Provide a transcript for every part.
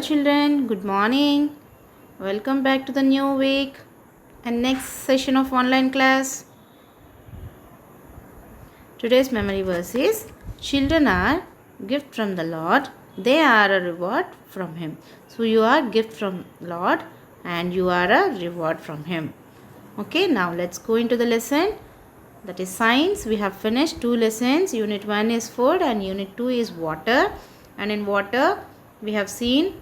children, good morning. Welcome back to the new week and next session of online class. Today's memory verse is: children are gift from the Lord, they are a reward from him. So you are gift from Lord and you are a reward from him. Okay, now let's go into the lesson. That is science. We have finished 2 lessons. Unit 1 is food and unit 2 is water. And in water we have seen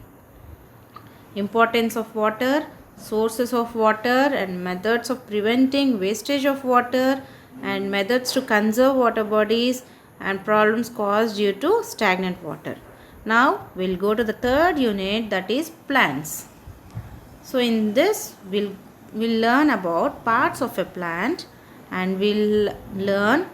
importance of water, sources of water, and methods of preventing wastage of water, and methods to conserve water bodies, and problems caused due to stagnant water. Now we'll go to the third unit, that is plants. So in this we'll learn about parts of a plant, and we'll learn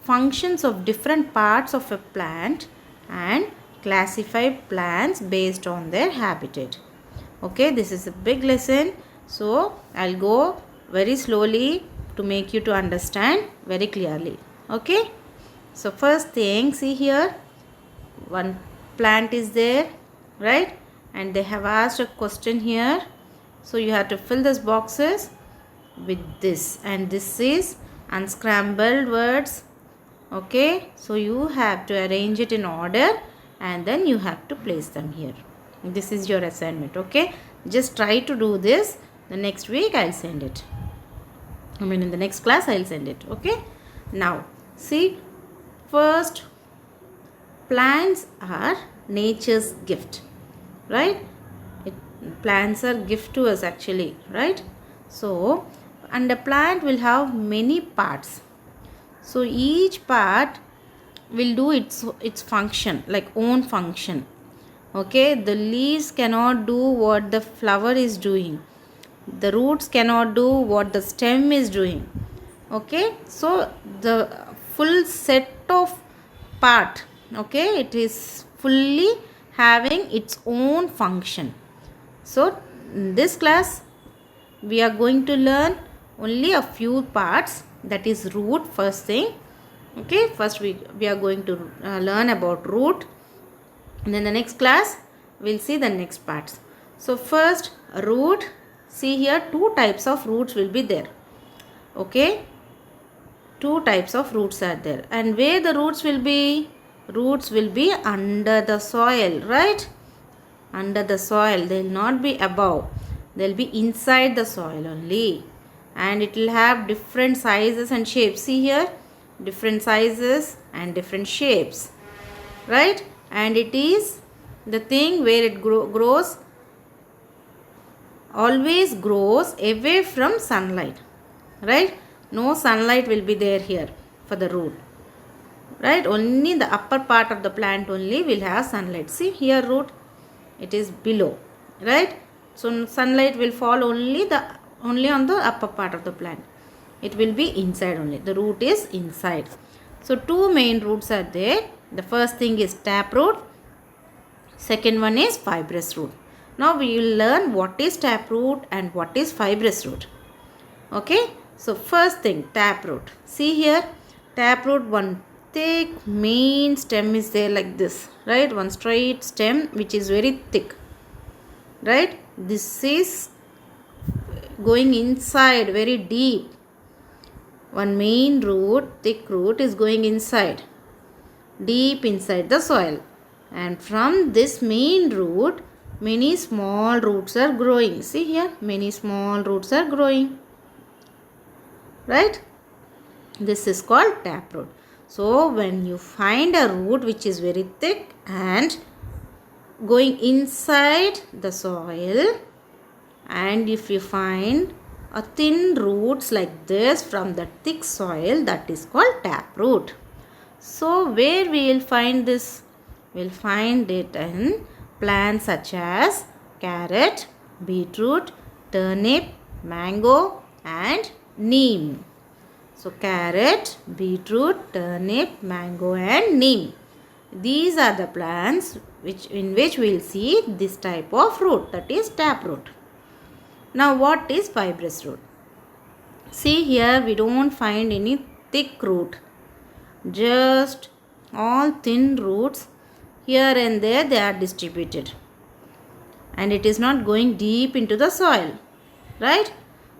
functions of different parts of a plant and classify plants based on their habitat. Okay, this is a big lesson, so I'll go very slowly to make you to understand very clearly. Okay, so first thing, see here, one plant is there, right? And they have asked a question here, so you have to fill these boxes with this, and this is unscrambled words. Okay, so you have to arrange it in order and then you have to place them here. This is your assignment. Okay, just try to do this. The next week I'll send it. In the next class I'll send it. Okay, now see, first, plants are nature's gift, right? Plants are gift to us actually, right? So, and a plant will have many parts. So each part will do its function, like own function. Okay, the leaves cannot do what the flower is doing, the roots cannot do what the stem is doing. Okay, so the full set of part, okay, it is fully having its own function. So in this class we are going to learn only a few parts, that is root, first thing. Okay, first we are going to learn about root, and then the next class we'll see the next parts. So first, root. See here, 2 types of roots will be there. Okay, 2 types of roots are there, and where the roots will be? Roots will be under the soil, right? Under the soil, they will not be above, they will be inside the soil only, and it will have different sizes and shapes. See here, different sizes and different shapes, right? And it is the thing where it grows, always grows away from sunlight, right? No sunlight will be there here for the root, right? Only the upper part of the plant only will have sunlight. See here, root, it is below, right? So sunlight will fall only on the upper part of the plant. It will be inside only. The root is inside. So 2 main roots are there. The first thing is taproot. Second one is fibrous root. Now we will learn what is taproot and what is fibrous root. Okay. So first thing, taproot. See here, taproot, one thick main stem is there like this, right? One straight stem which is very thick, right? This is going inside very deep. One main root, thick root, is going inside, deep inside the soil, and from this main root many small roots are growing. See here, many small roots are growing, right? This is called taproot. So when you find a root which is very thick and going inside the soil, and if you find a thin roots like this from the thick soil, that is called taproot. So where we will find this? We will find it in plants such as carrot, beetroot, turnip, mango, and neem. So carrot, beetroot, turnip, mango, and neem. These are the plants in which we will see this type of root, that is taproot. Now what is fibrous root? See here, we don't find any thick root, just all thin roots. Here and there they are distributed. and it is not going deep into the soil, right?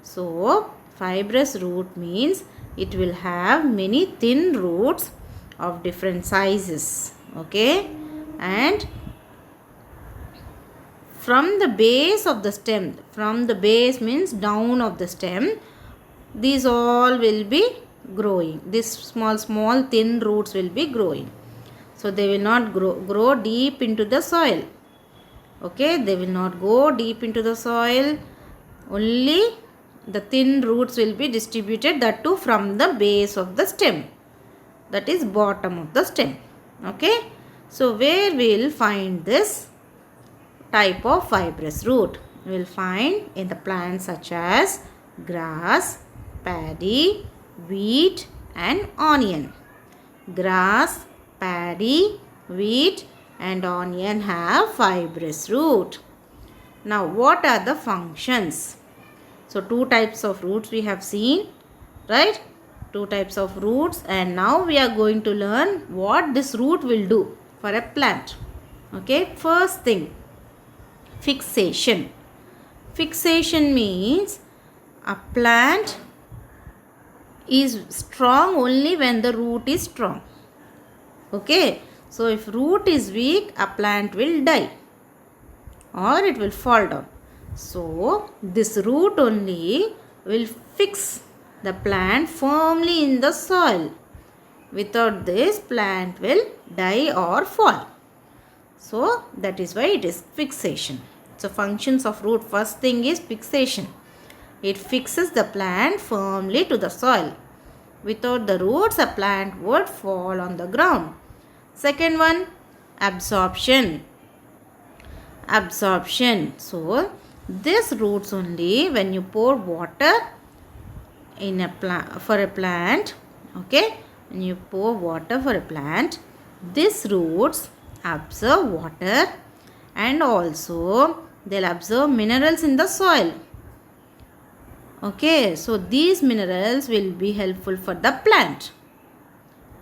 So fibrous root means it will have many thin roots of different sizes, okay? And from the base of the stem, from the base means down of the stem, these all will be growing. These small thin roots will be growing. So they will not grow deep into the soil. Okay, they will not go deep into the soil. Only the thin roots will be distributed, that too from the base of the stem, that is bottom of the stem. Okay, so where we will find this type of fibrous root? We will find in the plants such as grass, paddy, wheat and onion. Grass, paddy, wheat and onion have fibrous root. Now what are the functions? So two types of roots we have seen, right? Two types of roots, and now we are going to learn what this root will do for a plant. Okay, first thing, fixation. Fixation means a plant is strong only when the root is strong. Okay, so if root is weak, a plant will die or it will fall down. So this root only will fix the plant firmly in the soil. Without this, plant will die or fall. So that is why it is fixation. So functions of root, first thing is fixation. It fixes the plant firmly to the soil. Without the roots, a plant would fall on the ground. Second one, absorption. Absorption. So this roots only, when you pour water in a for a plant, okay, when you pour water for a plant, these roots absorb water and also they'll absorb minerals in the soil. Okay, so these minerals will be helpful for the plant.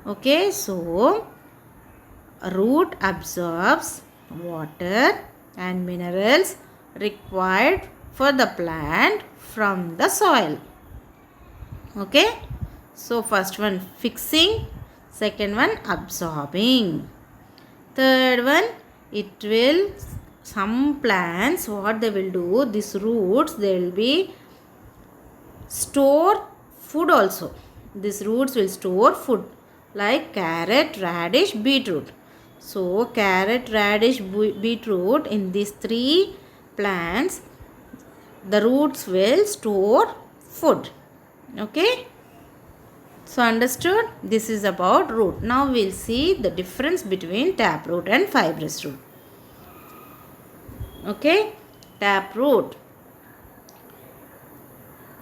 Okay, so root absorbs water and minerals required for the plant from the soil. Okay, so first one fixing, second one absorbing, third one, it will, some plants what they will do, these roots they will be store food also. These roots will store food like carrot, radish, beetroot. So carrot, radish, beetroot, in these three plants the roots will store food. Okay, so understood? This is about root. Now we'll see the difference between taproot and fibrous root. Okay, taproot.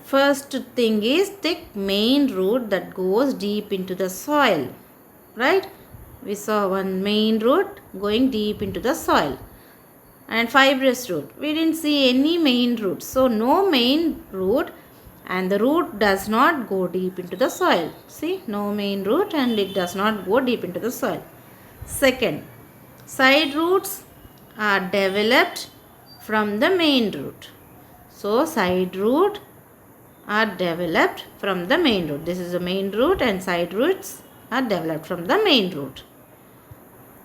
First thing is thick main root that goes deep into the soil, right? We saw one main root going deep into the soil. And fibrous root, we didn't see any main root. So no main root, and the root does not go deep into the soil. See, no main root and it does not go deep into the soil. Second, side roots are developed from the main root. So side root are developed from the main root. This is the main root and side roots are developed from the main root.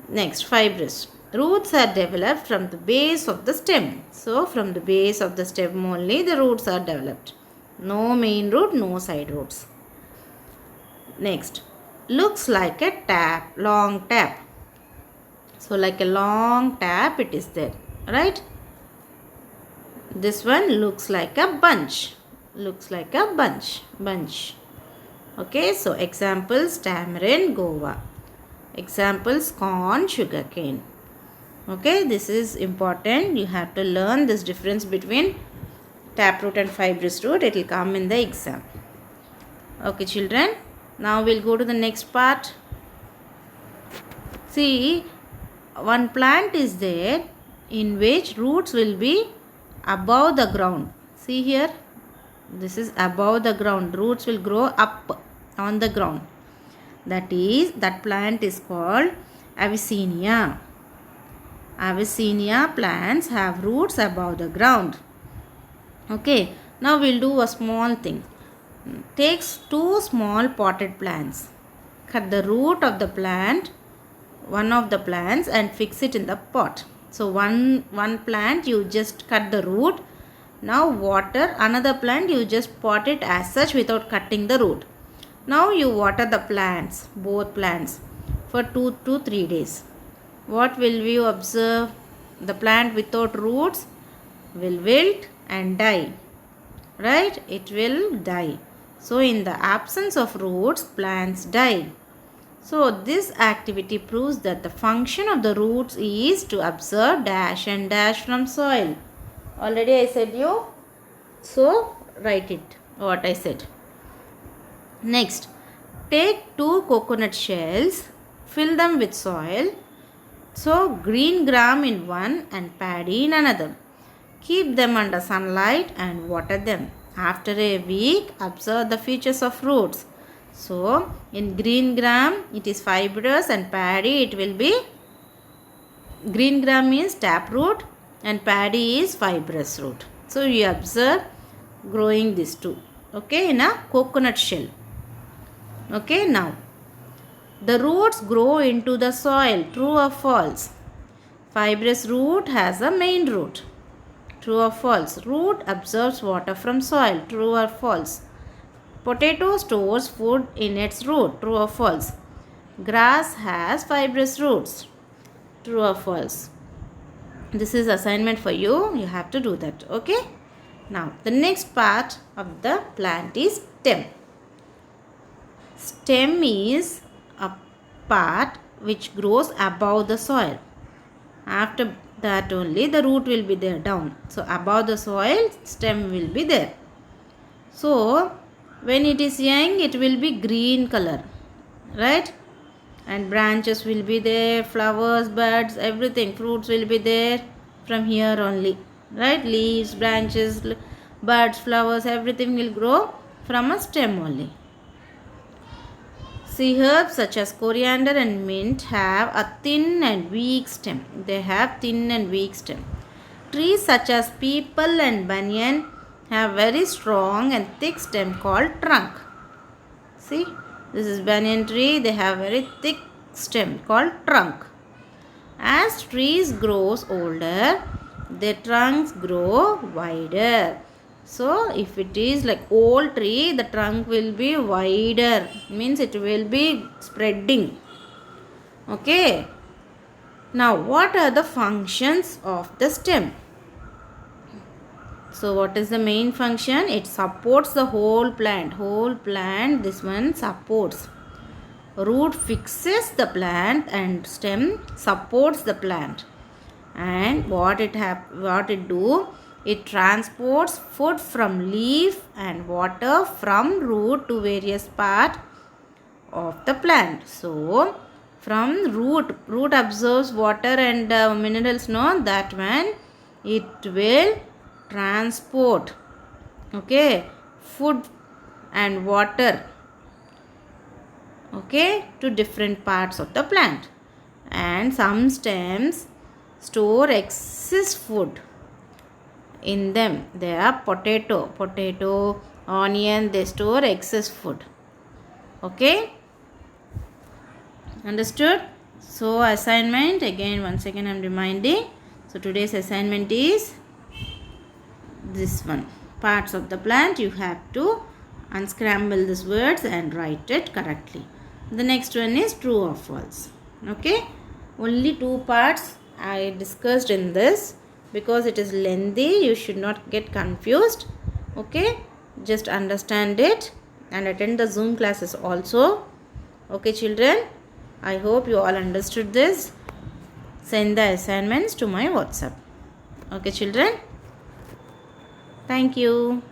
Next, fibrous. Roots are developed from the base of the stem. So from the base of the stem only the roots are developed. No main root, no side roots. Next, looks like a tap, long tap. So like a long tap it is there, right? This one looks like a bunch. Looks like a bunch. Okay, so examples, tamarind, guava. Examples, corn, sugarcane. Okay, this is important. You have to learn this difference between taproot and fibrous root. It will come in the exam. Okay children, now we'll go to the next part. See, one plant is there in which roots will be above the ground. See here, this is above the ground. Roots will grow up on the ground. That plant is called Avicennia. Avicennia plants have roots above the ground. Okay, now we'll do a small thing. Takes two small potted plants. Cut the root of the plant, one of the plants, and fix it in the pot. So one plant you just cut the root. Now water another plant, you just pot it as such without cutting the root. Now you water the plants, both plants, for 2 to 3 days. What will you observe? The plant without roots will wilt and die. Right? It will die. So in the absence of roots, plants die. So this activity proves that the function of the roots is to absorb dash and dash from soil. Already I said you. So write it what I said. Next, take 2 coconut shells, fill them with soil. So green gram in one and paddy in another. Keep them under sunlight and water them. After a week, observe the features of roots. So in green gram it is fibrous and paddy it will be, green gram means taproot and paddy is fibrous root. So you observe growing these two. Okay, in a coconut shell. Okay, now the roots grow into the soil. True or false? Fibrous root has a main root. True or false? Root absorbs water from soil. True or false? Potato stores food in its root. True or false? Grass has fibrous roots. True or false? This is assignment for you. You have to do that. Okay? Now, the next part of the plant is stem. Stem is a part which grows above the soil. After that only the root will be there down. So above the soil, stem will be there. So when it is young, it will be green color, right? And branches will be there, flowers, buds, everything, fruits will be there from here only, right? Leaves, branches, buds, flowers, everything will grow from a stem only. See, herbs such as coriander and mint have a thin and weak stem. They have thin and weak stem. Trees such as peepal and banyan have very strong and thick stem called trunk. See, this is banyan tree. They have very thick stem called trunk. As trees grows older, their trunks grow wider. So if it is like old tree, the trunk will be wider, means it will be spreading. Okay. Now what are the functions of the stem? So what is the main function? It supports the whole plant. Whole plant, this one supports. Root fixes the plant and stem supports the plant. And what it do? It transports food from leaf and water from root to various parts of the plant. So from root absorbs water and minerals, no, that one it will transport, okay, food and water, okay, to different parts of the plant. And some stems store excess food in them. They are potato, onion, they store excess food. Okay, understood? So assignment, again once again I am reminding. So today's assignment is this one, parts of the plant. You have to unscramble these words and write it correctly. The next one is true or false. Okay, only 2 parts I discussed in this because it is lengthy. You should not get confused. Okay, just understand it and attend the Zoom classes also. Okay children, I hope you all understood this. Send the assignments to my WhatsApp. Okay children, thank you.